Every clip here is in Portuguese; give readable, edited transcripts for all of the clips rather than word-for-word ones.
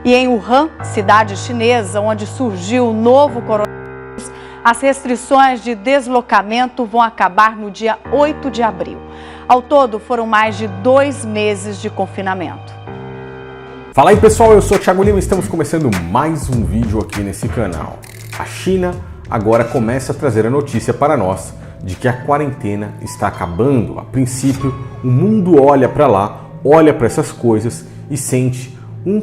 E em Wuhan, cidade chinesa onde surgiu o novo coronavírus, as restrições de deslocamento vão acabar no dia 8 de abril. Ao todo, foram mais de 2 meses de confinamento. Fala aí pessoal, eu sou o Thiago Lima e estamos começando mais um vídeo aqui nesse canal. A China agora começa a trazer a notícia para nós de que a quarentena está acabando. A princípio, o mundo olha para lá, olha para essas coisas e sente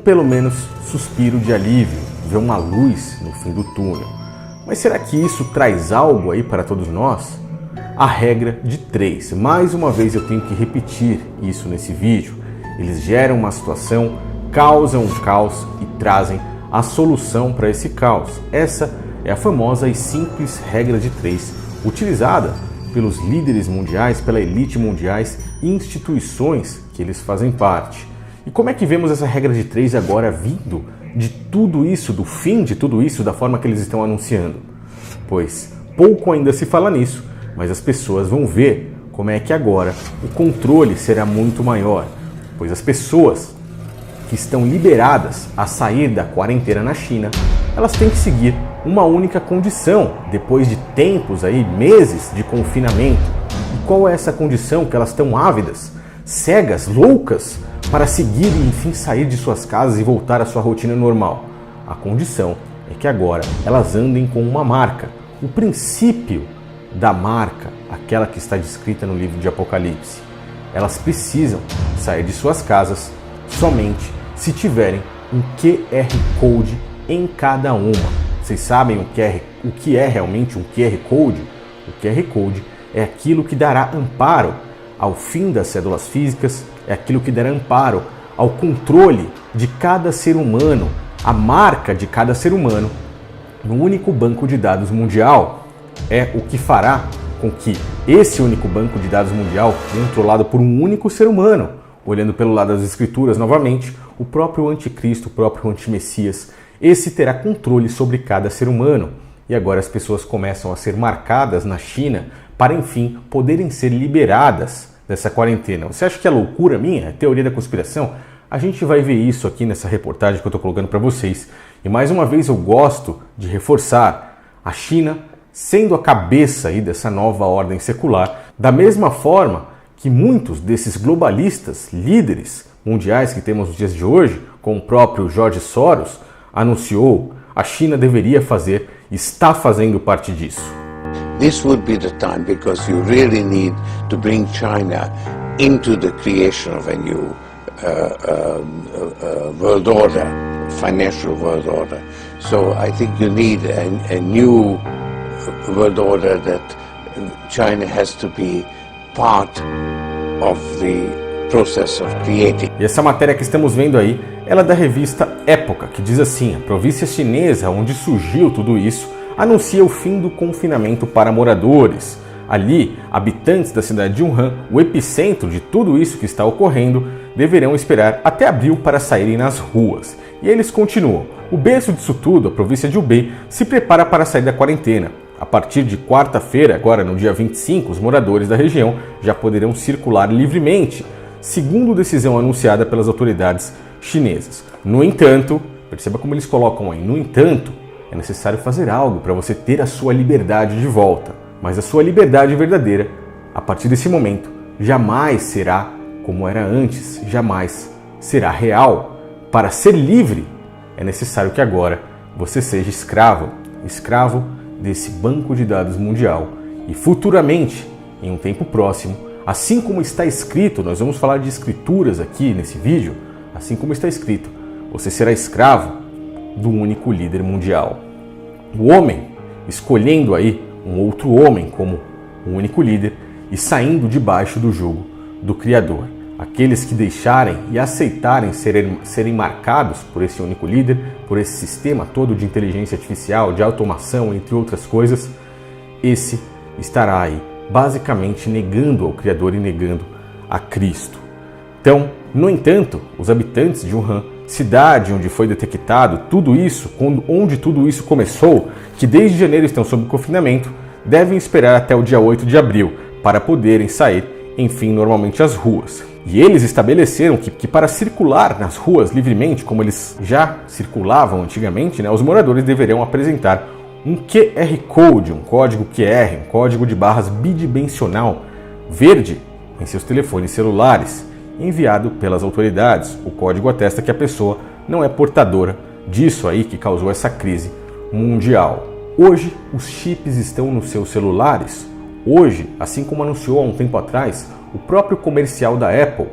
pelo menos suspiro de alívio, vê uma luz no fim do túnel. Mas será que isso traz algo aí para todos nós? A regra de 3. Mais uma vez eu tenho que repetir isso nesse vídeo. Eles geram uma situação, causam um caos e trazem a solução para esse caos. Essa é a famosa e simples regra de 3, utilizada pelos líderes mundiais, pela elite mundiais e instituições que eles fazem parte. E como é que vemos essa regra de 3 agora vindo de tudo isso, do fim de tudo isso, da forma que eles estão anunciando? Pois pouco ainda se fala nisso, mas as pessoas vão ver como é que agora o controle será muito maior, pois as pessoas que estão liberadas a sair da quarentena na China, elas têm que seguir uma única condição, depois de tempos aí, meses de confinamento. E qual é essa condição que elas estão ávidas, cegas, loucas, para seguir e enfim sair de suas casas e voltar à sua rotina normal? A condição é que agora elas andem com uma marca. O princípio da marca, aquela que está descrita no livro de Apocalipse. Elas precisam sair de suas casas somente se tiverem um QR Code em cada uma. Vocês sabem o que é realmente um QR Code? O QR Code é aquilo que dará amparo ao fim das cédulas físicas, é aquilo que dará amparo ao controle de cada ser humano, a marca de cada ser humano no único banco de dados mundial. É o que fará com que esse único banco de dados mundial, controlado por um único ser humano, olhando pelo lado das escrituras novamente, o próprio anticristo, o próprio antimessias, esse terá controle sobre cada ser humano. E agora as pessoas começam a ser marcadas na China para enfim poderem ser liberadas dessa quarentena. Você acha que é loucura minha? É teoria da conspiração? A gente vai ver isso aqui nessa reportagem que eu estou colocando para vocês. E mais uma vez eu gosto de reforçar a China sendo a cabeça aí dessa nova ordem secular, da mesma forma que muitos desses globalistas, líderes mundiais que temos nos dias de hoje, como o próprio George Soros anunciou, a China deveria fazer, está fazendo parte disso. This would be the time because you really need to bring China into the creation of a new world order, financial world order. So I think you need a new world order that China has to be part of the process of creating. E essa matéria que estamos vendo aí, ela é da revista Época, que diz assim: a província chinesa onde surgiu tudo isso anuncia o fim do confinamento para moradores. Ali, habitantes da cidade de Wuhan, o epicentro de tudo isso que está ocorrendo, deverão esperar até abril para saírem nas ruas. E eles continuam: o berço disso tudo, a província de Hubei, se prepara para sair da quarentena. A partir de quarta-feira, agora no dia 25, os moradores da região já poderão circular livremente, segundo decisão anunciada pelas autoridades chinesas. No entanto, perceba como eles colocam aí, no entanto, é necessário fazer algo para você ter a sua liberdade de volta. Mas a sua liberdade verdadeira, a partir desse momento, jamais será como era antes, jamais será real. Para ser livre, é necessário que agora você seja escravo desse banco de dados mundial. E futuramente, em um tempo próximo, assim como está escrito, nós vamos falar de escrituras aqui nesse vídeo, assim como está escrito, você será escravo do único líder mundial. O homem escolhendo aí um outro homem como o único líder e saindo debaixo do jugo do Criador. Aqueles que deixarem e aceitarem serem marcados por esse único líder, por esse sistema todo de inteligência artificial, de automação, entre outras coisas, esse estará aí basicamente negando ao Criador e negando a Cristo. Então, no entanto, os habitantes de Wuhan, cidade onde foi detectado tudo isso, onde tudo isso começou, que desde janeiro estão sob confinamento, devem esperar até o dia 8 de abril para poderem sair, enfim, normalmente às ruas. E eles estabeleceram que para circular nas ruas livremente, como eles já circulavam antigamente, né, os moradores deveriam apresentar um QR Code, um código QR, um código de barras bidimensional verde em seus telefones celulares, enviado pelas autoridades. O código atesta que a pessoa não é portadora disso aí que causou essa crise mundial. Hoje, os chips estão nos seus celulares. Hoje, assim como anunciou há um tempo atrás, o próprio comercial da Apple,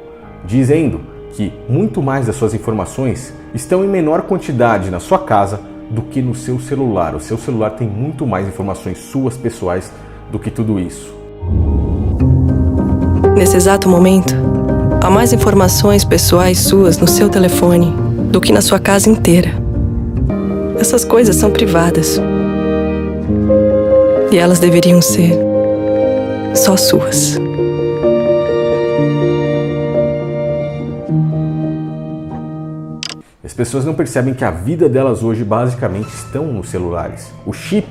dizendo que muito mais das suas informações estão em menor quantidade na sua casa do que no seu celular. O seu celular tem muito mais informações suas pessoais do que tudo isso. Nesse exato momento, há mais informações pessoais suas no seu telefone do que na sua casa inteira. Essas coisas são privadas. E elas deveriam ser só suas. As pessoas não percebem que a vida delas hoje basicamente estão nos celulares. O chip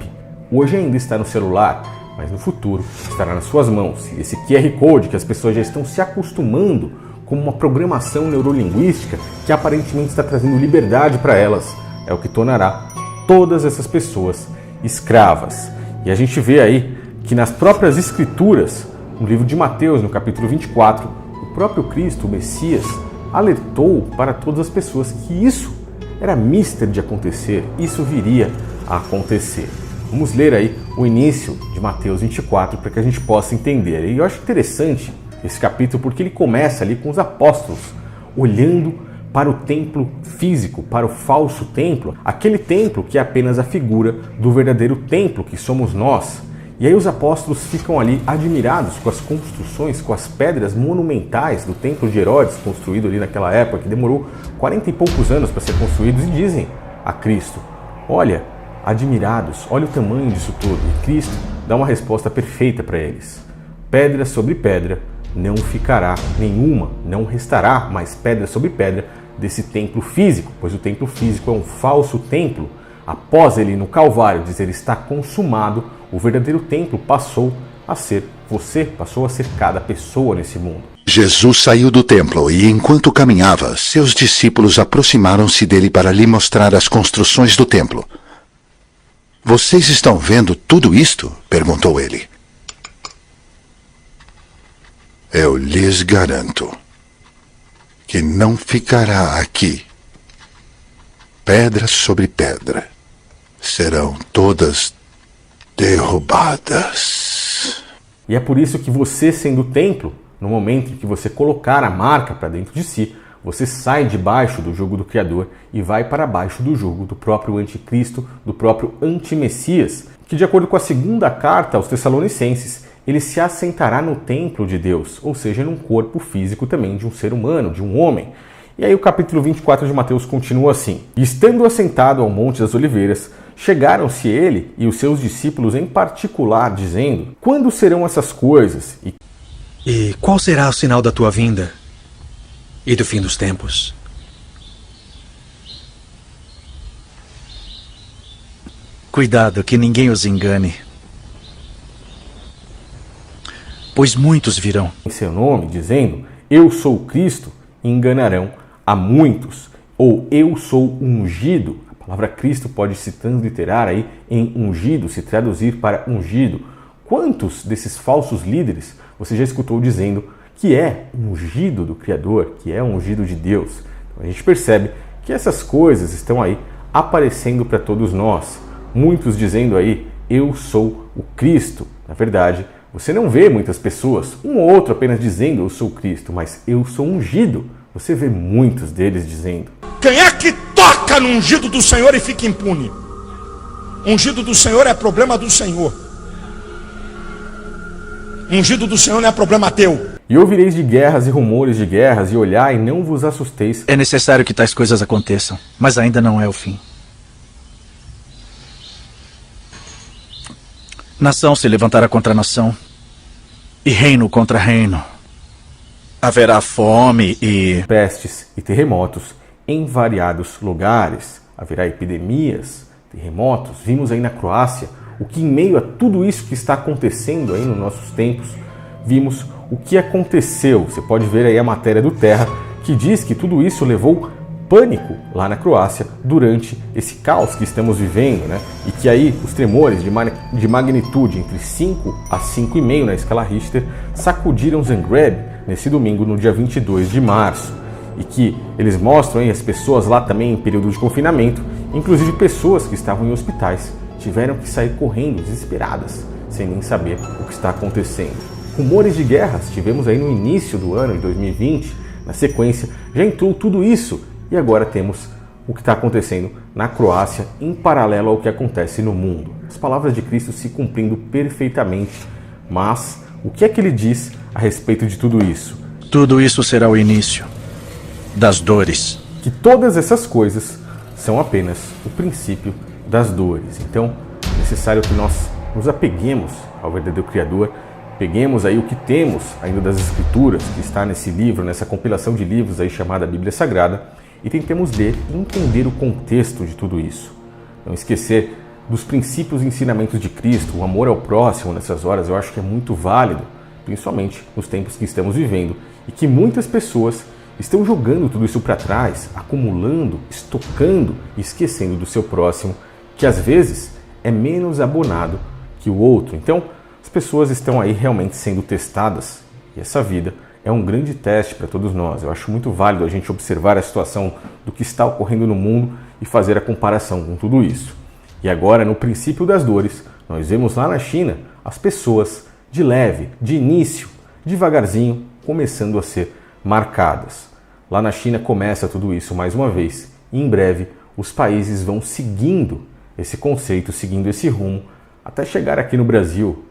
hoje ainda está no celular, mas no futuro estará nas suas mãos. E esse QR Code que as pessoas já estão se acostumando como uma programação neurolinguística que aparentemente está trazendo liberdade para elas, é o que tornará todas essas pessoas escravas. E a gente vê aí que nas próprias escrituras, no livro de Mateus, no capítulo 24, o próprio Cristo, o Messias, alertou para todas as pessoas que isso era mister de acontecer, isso viria a acontecer. Vamos ler aí o início de Mateus 24 para que a gente possa entender. E eu acho interessante esse capítulo porque ele começa ali com os apóstolos olhando para o templo físico, para o falso templo, aquele templo que é apenas a figura do verdadeiro templo que somos nós. E aí os apóstolos ficam ali admirados com as construções, com as pedras monumentais do templo de Herodes, construído ali naquela época, que demorou 40 e poucos anos para ser construído, e dizem a Cristo, olha, admirados, olha o tamanho disso tudo. E Cristo dá uma resposta perfeita para eles. Pedra sobre pedra não ficará nenhuma, não restará mais pedra sobre pedra desse templo físico, pois o templo físico é um falso templo. Após ele no Calvário dizer está consumado, o verdadeiro templo passou a ser você, passou a ser cada pessoa nesse mundo. Jesus saiu do templo e, enquanto caminhava, seus discípulos aproximaram-se dele para lhe mostrar as construções do templo. Vocês estão vendo tudo isto? Perguntou ele. Eu lhes garanto que não ficará aqui pedra sobre pedra. Serão todas derrubadas. E é por isso que você, sendo o templo, no momento em que você colocar a marca para dentro de si, você sai debaixo do jugo do Criador e vai para baixo do jugo do próprio anticristo, do próprio antimessias, que de acordo com a segunda carta aos Tessalonicenses, ele se assentará no templo de Deus, ou seja, num corpo físico também de um ser humano, de um homem. E aí o capítulo 24 de Mateus continua assim. Estando assentado ao Monte das Oliveiras, chegaram-se ele e os seus discípulos em particular, dizendo, quando serão essas coisas? E qual será o sinal da tua vinda e do fim dos tempos? Cuidado que ninguém os engane, pois muitos virão em seu nome, dizendo, eu sou o Cristo, e enganarão a muitos, ou eu sou ungido. A palavra Cristo pode se transliterar aí em ungido, se traduzir para ungido. Quantos desses falsos líderes você já escutou dizendo que é ungido do Criador, que é ungido de Deus? Então, a gente percebe que essas coisas estão aí aparecendo para todos nós. Muitos dizendo aí, eu sou o Cristo. Na verdade, você não vê muitas pessoas, um ou outro apenas dizendo eu sou o Cristo, mas eu sou ungido. Você vê muitos deles dizendo. Quem é que toca no ungido do Senhor e fica impune? Ungido do Senhor é problema do Senhor. Ungido do Senhor não é problema teu. E ouvireis de guerras e rumores de guerras, e olhai e não vos assusteis. É necessário que tais coisas aconteçam, mas ainda não é o fim. Nação se levantará contra nação, e reino contra reino. Haverá fome e pestes e terremotos em variados lugares. Haverá epidemias, terremotos. Vimos aí na Croácia o que em meio a tudo isso que está acontecendo aí nos nossos tempos, vimos o que aconteceu. Você pode ver aí a matéria do Terra, que diz que tudo isso levou pânico lá na Croácia durante esse caos que estamos vivendo, né? E que aí os tremores de magnitude entre 5 a 5,5 na escala Richter sacudiram Zagreb nesse domingo, no dia 22 de março. E que eles mostram aí as pessoas lá também em período de confinamento, inclusive pessoas que estavam em hospitais, tiveram que sair correndo, desesperadas, sem nem saber o que está acontecendo. Rumores de guerras tivemos aí no início do ano de 2020, na sequência já entrou tudo isso e agora temos o que está acontecendo na Croácia em paralelo ao que acontece no mundo. As palavras de Cristo se cumprindo perfeitamente, mas o que é que ele diz a respeito de tudo isso? Tudo isso será o início das dores. Que todas essas coisas são apenas o princípio das dores. Então, é necessário que nós nos apeguemos ao verdadeiro Criador, peguemos aí o que temos ainda das Escrituras, que está nesse livro, nessa compilação de livros aí chamada Bíblia Sagrada, e tentemos ler e entender o contexto de tudo isso. Não esquecer dos princípios e ensinamentos de Cristo, o amor ao próximo nessas horas eu acho que é muito válido, principalmente nos tempos que estamos vivendo, e que muitas pessoas estão jogando tudo isso para trás, acumulando, estocando e esquecendo do seu próximo, que às vezes é menos abonado que o outro. Então, as pessoas estão aí realmente sendo testadas e essa vida é um grande teste para todos nós. Eu acho muito válido a gente observar a situação do que está ocorrendo no mundo e fazer a comparação com tudo isso. E agora, no princípio das dores, nós vemos lá na China as pessoas de leve, de início, devagarzinho, começando a ser marcadas. Lá na China começa tudo isso mais uma vez e em breve os países vão seguindo esse conceito, seguindo esse rumo até chegar aqui no Brasil.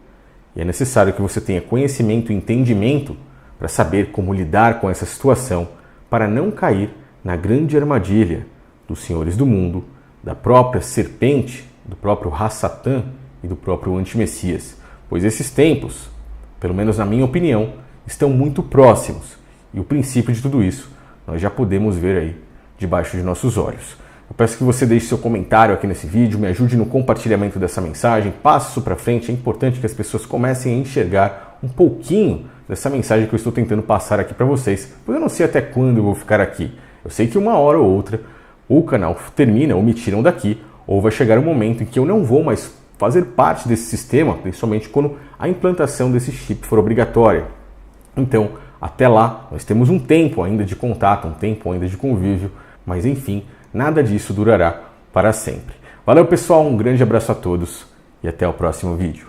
E é necessário que você tenha conhecimento e entendimento para saber como lidar com essa situação, para não cair na grande armadilha dos senhores do mundo, da própria serpente, do próprio Ra-Satã e do próprio antimessias. Pois esses tempos, pelo menos na minha opinião, estão muito próximos e o princípio de tudo isso nós já podemos ver aí debaixo de nossos olhos. Eu peço que você deixe seu comentário aqui nesse vídeo, me ajude no compartilhamento dessa mensagem, passe isso para frente. É importante que as pessoas comecem a enxergar um pouquinho dessa mensagem que eu estou tentando passar aqui para vocês, pois eu não sei até quando eu vou ficar aqui. Eu sei que uma hora ou outra o canal termina ou me tiram daqui, ou vai chegar um momento em que eu não vou mais fazer parte desse sistema, principalmente quando a implantação desse chip for obrigatória. Então, até lá, nós temos um tempo ainda de contato, um tempo ainda de convívio, mas enfim, nada disso durará para sempre. Valeu pessoal, um grande abraço a todos e até o próximo vídeo.